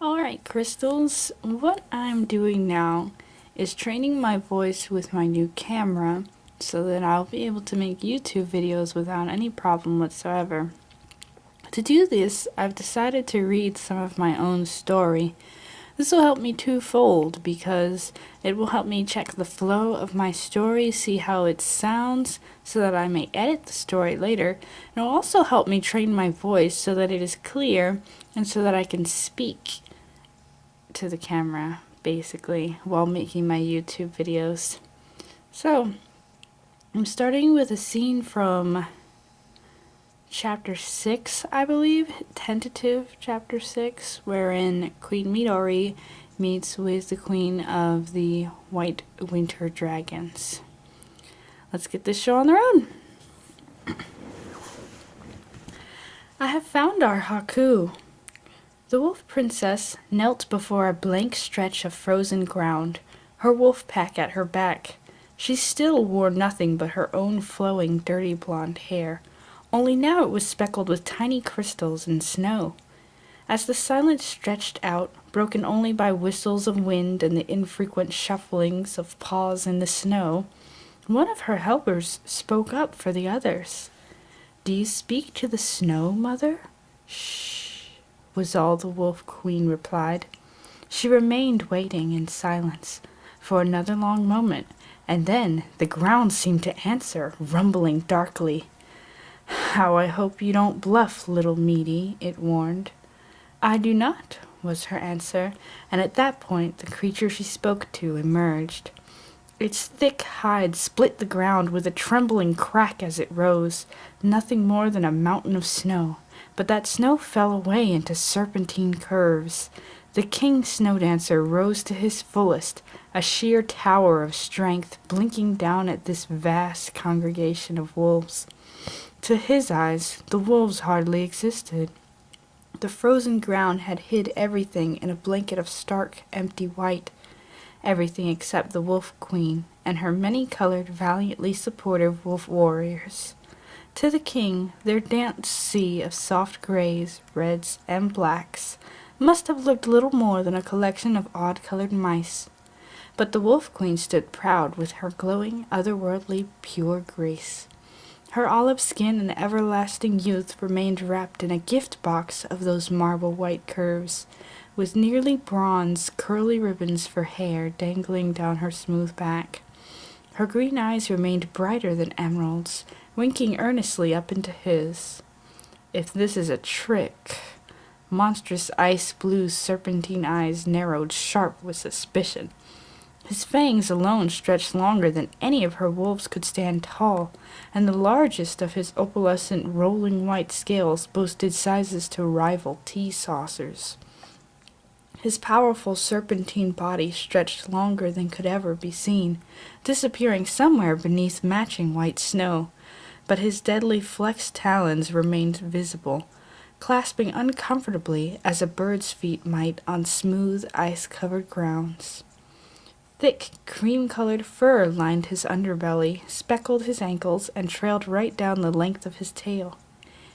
Alright, crystals, what I'm doing now is training my voice with my new camera so that I'll be able to make YouTube videos without any problem whatsoever. To do this, I've decided to read some of my own story. This will help me twofold because it will help me check the flow of my story, see how it sounds, so that I may edit the story later. And it will also help me train my voice so that it is clear and so that I can speak to the camera, basically, while making my YouTube videos. So, I'm starting with a scene from chapter 6, I believe, tentative chapter 6, wherein Queen Midori meets with the queen of the White Winter Dragons. Let's get this show on the road. I have found our Haku. The wolf princess knelt before a blank stretch of frozen ground, her wolf pack at her back. She still wore nothing but her own flowing, dirty blonde hair, only now it was speckled with tiny crystals and snow. As the silence stretched out, broken only by whistles of wind and the infrequent shufflings of paws in the snow, one of her helpers spoke up for the others. "Do you speak to the snow, mother?" "Shh," was all the wolf queen replied. She remained waiting in silence for another long moment, and then the ground seemed to answer, rumbling darkly. "How I hope you don't bluff, little meaty," it warned. "I do not," was her answer, and at that point the creature she spoke to emerged. Its thick hide split the ground with a trembling crack as it rose, nothing more than a mountain of snow, but that snow fell away into serpentine curves. The king Snowdancer rose to his fullest, a sheer tower of strength, blinking down at this vast congregation of wolves. To his eyes, the wolves hardly existed. The frozen ground had hid everything in a blanket of stark, empty white. Everything except the wolf queen and her many-colored, valiantly supportive wolf warriors. To the king, their danced sea of soft grays, reds, and blacks must have looked little more than a collection of odd-colored mice. But the wolf queen stood proud with her glowing, otherworldly, pure grace. Her olive skin and everlasting youth remained wrapped in a gift box of those marble white curves, with nearly bronze, curly ribbons for hair dangling down her smooth back. Her green eyes remained brighter than emeralds, winking earnestly up into his. If this is a trick... Monstrous ice-blue serpentine eyes narrowed sharp with suspicion. His fangs alone stretched longer than any of her wolves could stand tall, and the largest of his opalescent rolling white scales boasted sizes to rival tea saucers. His powerful serpentine body stretched longer than could ever be seen, disappearing somewhere beneath matching white snow, but his deadly flexed talons remained visible, clasping uncomfortably as a bird's feet might on smooth, ice-covered grounds. Thick, cream-colored fur lined his underbelly, speckled his ankles, and trailed right down the length of his tail.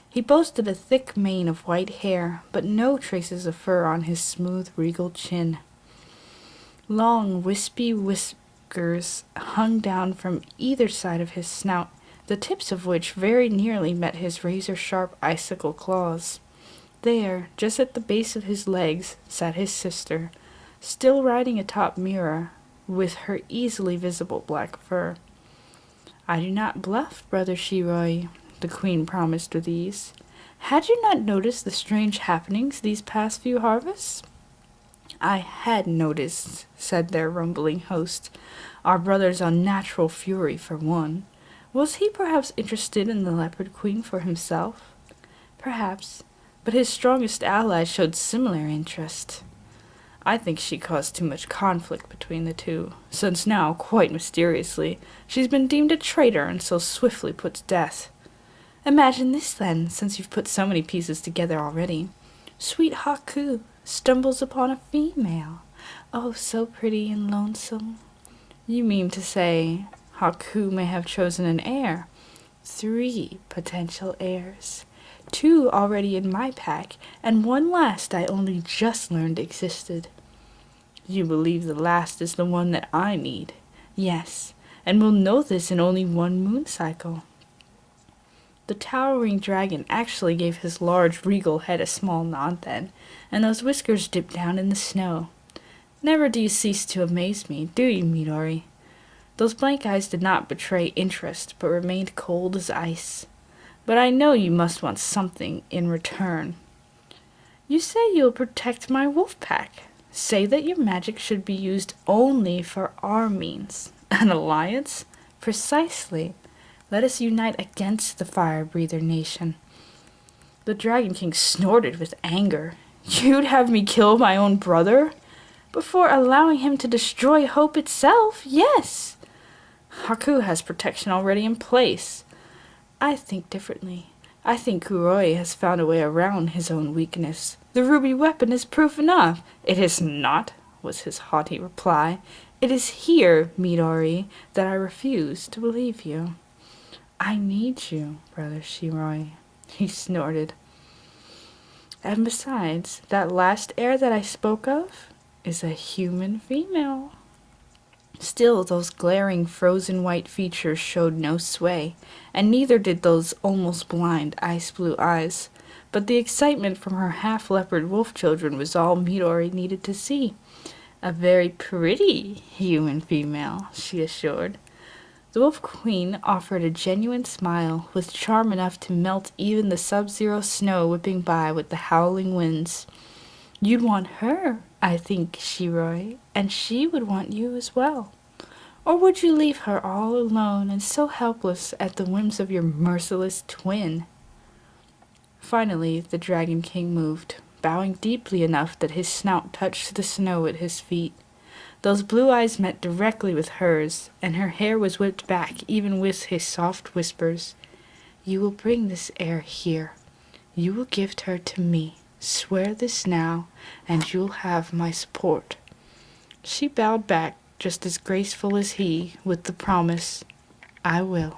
He boasted a thick mane of white hair, but no traces of fur on his smooth, regal chin. Long, wispy whiskers hung down from either side of his snout, the tips of which very nearly met his razor-sharp icicle claws. There, just at the base of his legs, sat his sister, still riding atop Mira, with her easily visible black fur. "I do not bluff, brother Shiroi," the queen promised with ease. "Had you not noticed the strange happenings these past few harvests?" "I had noticed," said their rumbling host. "Our brother's unnatural fury, for one. Was he perhaps interested in the leopard queen for himself?" "Perhaps, but his strongest ally showed similar interest." "I think she caused too much conflict between the two, since now, quite mysteriously, she's been deemed a traitor and so swiftly put to death." "Imagine this, then, since you've put so many pieces together already. Sweet Haku stumbles upon a female. Oh, so pretty and lonesome." "You mean to say Haku may have chosen an heir?" "3 potential heirs. 2 already in my pack, and one last I only just learned existed. You believe the last is the one that I need? Yes, and we'll know this in only one moon cycle. The towering dragon actually gave his large regal head a small nod then, and those whiskers dipped down in the snow. Never do you cease to amaze me, do you, Midori? Those blank eyes did not betray interest, but remained cold as ice. But I know you must want something in return. You say you'll protect my wolf pack. Say that your magic should be used only for our means. An alliance? Precisely. Let us unite against the Fire-Breather nation. The Dragon King snorted with anger. You'd have me kill my own brother? Before allowing him to destroy hope itself, yes. Haku has protection already in place. I think differently. I think Kuroi has found a way around his own weakness. The ruby weapon is proof enough. It is not, was his haughty reply. It is here, Midori, that I refuse to believe you. I need you, Brother Shiroi, he snorted. And besides, that last heir that I spoke of is a human female. Still, those glaring frozen white features showed no sway, and neither did those almost blind ice-blue eyes. But the excitement from her half-leopard wolf children was all Midori needed to see. A very pretty human female, she assured. The Wolf Queen offered a genuine smile, with charm enough to melt even the sub-zero snow whipping by with the howling winds. You'd want her, I think, Shiroi, and she would want you as well. Or would you leave her all alone and so helpless at the whims of your merciless twin? Finally, the Dragon King moved, bowing deeply enough that his snout touched the snow at his feet. Those blue eyes met directly with hers, and her hair was whipped back even with his soft whispers. You will bring this heir here. You will gift her to me. Swear this now, and you'll have my support. She bowed back, just as graceful as he, with the promise, I will.